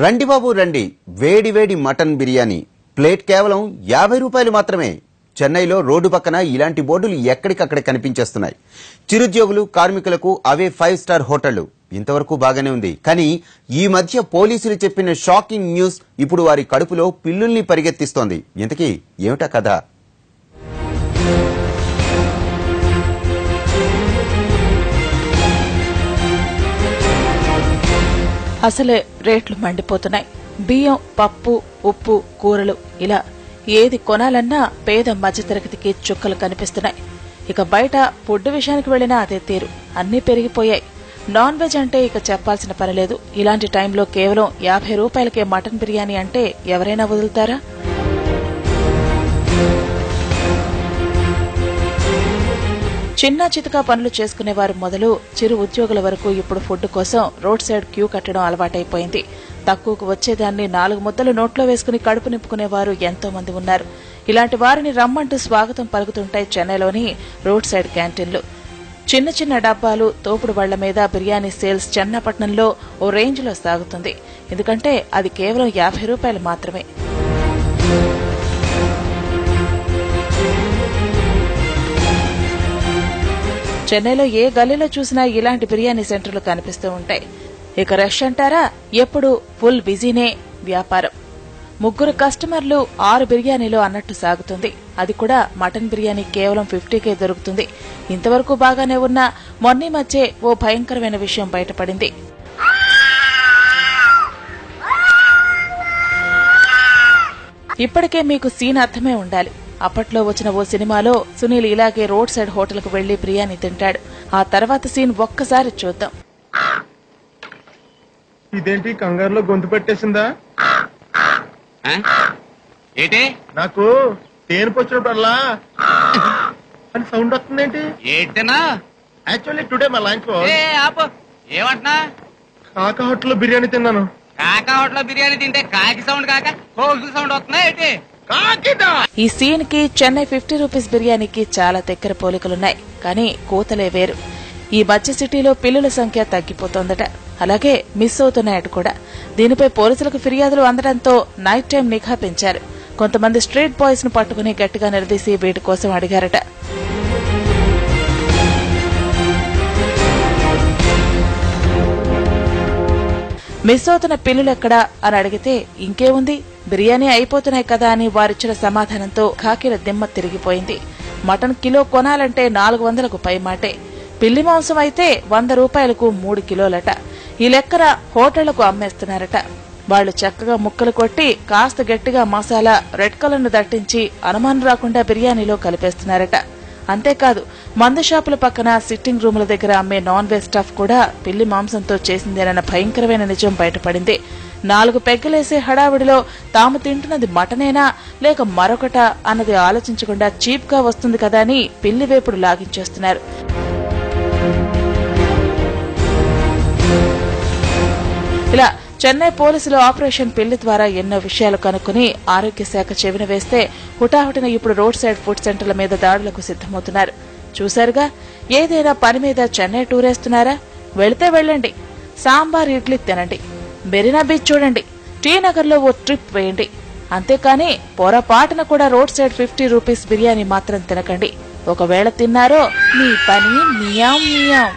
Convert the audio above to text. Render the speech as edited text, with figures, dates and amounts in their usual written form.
రండి బాబు రండి, వేడి వేడి మటన్ బిర్యానీ ప్లేట్ కేవలం 50 రూపాయలు మాత్రమే. చెన్నైలో రోడ్డు పక్కన ఇలాంటి బోర్డులు ఎక్కడికక్కడ కనిపించేస్తున్నాయి. చిరుద్యోగులు, కార్మికులకు అవే 5 స్టార్ హోటళ్లు. ఇంతవరకు బాగానే ఉంది. కానీ ఈ మధ్య పోలీసులు చెప్పిన షాకింగ్ న్యూస్ ఇప్పుడు వారి కడుపులో పిల్లుల్ని పరిగెత్తిస్తోంది. ఇంతకీ ఏమిటా కథ? అసలే రేట్లు మండిపోతున్నాయి. బియ్యం, పప్పు, ఉప్పు, కూరలు ఇలా ఏది కొనాలన్నా పేద మధ్యతరగతికి చుక్కలు కనిపిస్తున్నాయి. ఇక బయట ఫుడ్ విషయానికి వెళ్లినా అదే తీరు, అన్నీ పెరిగిపోయాయి. నాన్ వెజ్ అంటే ఇక చెప్పాల్సిన పనిలేదు. ఇలాంటి టైంలో కేవలం 50 రూపాయలకే మటన్ బిర్యానీ అంటే ఎవరైనా వదులుతారా? చిన్న చితకా పనులు చేసుకునేవారు మొదలు చిరు ఉద్యోగుల వరకు ఇప్పుడు ఫుడ్ కోసం రోడ్ సైడ్ క్యూ కట్టడం అలవాటైపోయింది. తక్కువకు వచ్చేదాన్ని 4 ముద్దలు నోట్లో వేసుకుని కడుపు నింపుకునేవారు ఎంతో మంది ఉన్నారు. ఇలాంటి వారిని రమ్మంటూ స్వాగతం పలుకుతుంటాయి చెన్నైలోని రోడ్ సైడ్ క్యాంటీన్లు. చిన్న చిన్న డబ్బాలు, తోపుడు బళ్ల మీద బిర్యానీ సేల్స్ చెన్నపట్నంలో ఓ రేంజ్లో సాగుతుంది. ఎందుకంటే అది కేవలం 50 రూపాయలు మాత్రమే. చెన్నైలో ఏ గల్లీలో చూసినా ఇలాంటి బిర్యానీ సెంటర్లు కనిపిస్తూ ఉంటాయి. ఇక రష్ అంటారా, ఎప్పుడు ఫుల్ బిజీనే వ్యాపారం. 3 కస్టమర్లు 6 బిర్యానీలు అన్నట్టు సాగుతుంది. అది కూడా మటన్ బిర్యానీ కేవలం 50కే దొరుకుతుంది. ఇంతవరకు బాగానే ఉన్నా మొన్నీ మధ్య ఓ భయంకరమైన విషయం బయటపడింది. ఇప్పటికే మీకు సీన్ అర్థమే ఉండాలి. అప్పట్లో వచ్చిన ఓ సినిమాలో సునీల్ ఇలాగే రోడ్ సైడ్ హోటల్కు వెళ్లి బిర్యానీ తింటాడు. ఆ తర్వాత సీన్ ఒక్కసారి చూద్దాం. ఇదేంటి కంగారులో గొంతు పెట్టేసిందా? నాకు తేను వచ్చినప్పుడల్లా అని సౌండ్ వస్తుందేంటి? యాక్చువల్లీ టుడే మా లంచ్ ఏమంటున్నా కాకా హోటల్లో బిర్యానీ తిన్నాను. కాకా హోటల్లో బిర్యానీ తింటే కాకి సౌండ్ కాక కోకి సౌండ్ వస్తుందా ఏంటి? ఈ సీన్ కి చెన్నై 50 రూపీస్ బిర్యానీకి చాలా దగ్గర పోలికలున్నాయి. కానీ కోతలే వేరు. ఈ మధ్య సిటీలో పిల్లుల సంఖ్య తగ్గిపోతోందట, అలాగే మిస్ అవుతున్నాయట కూడా. దీనిపై పోలీసులకు ఫిర్యాదులు అందడంతో నైట్ టైం నిఘా పెంచారు. కొంతమంది స్ట్రీట్ బాయ్స్ ను పట్టుకుని గట్టిగా నిలదీసి వీటి కోసం అడిగారట. మిస్ అవుతున్న పిల్లులెక్కడా అని అడిగితే ఇంకేముంది, బిర్యానీ అయిపోతున్నాయి కదా అని వారిచ్చిన సమాధానంతో ఖాకీల దిమ్మ తిరిగిపోయింది. మటన్ కిలో కొనాలంటే 400కు పైమాటే. పిల్లి మాంసం అయితే 100 రూపాయలకు 3 కిలోలట. ఈ లెక్కన హోటళ్లకు అమ్మేస్తున్నారట. వాళ్లు చక్కగా ముక్కలు కొట్టి కాస్త గట్టిగా మసాలా, రెడ్ కలర్ను దట్టించి అనుమానం రాకుండా బిర్యానీలో కలిపేస్తున్నారట. అంతేకాదు, మందు షాపుల పక్కన సిట్టింగ్ రూముల దగ్గర అమ్మే నాన్ వెజ్ స్టఫ్ కూడా పిల్లి మాంసంతో చేసిందేనన్న భయంకరమైన నిజం బయటపడింది. 4 పెగ్గలేసే హడావిడిలో తాము తింటున్నది మటనేనా లేక మరొకటా అన్నది ఆలోచించకుండా చీప్ గా వస్తుంది కదా అని పిల్లి వేపుడు లాగించేస్తున్నారు. ఇలా చెన్నై పోలీసులు ఆపరేషన్ పిల్లి ద్వారా ఎన్నో విషయాలు కనుక్కుని ఆరోగ్య శాఖ చెవిన వేస్తే హుటాహుటిన ఇప్పుడు రోడ్ సైడ్ ఫుడ్ సెంటర్ల మీద దాడులకు సిద్దమవుతున్నారు. చూశారుగా, ఏదైనా పని మీద చెన్నై టూరేస్తున్నారా? వెళితే వెళ్ళండి, సాంబార్ ఇడ్లీ తినండి, మెరీనా బీచ్ చూడండి, టీ నగర్ లో ఓ ట్రిప్ వేయండి. అంతేకాని పొరపాటున కూడా రోడ్ సైడ్ 50 రూపీస్ బిర్యానీ మాత్రం తినకండి. ఒకవేళ తిన్నారో మీ పని మియాం మియాం.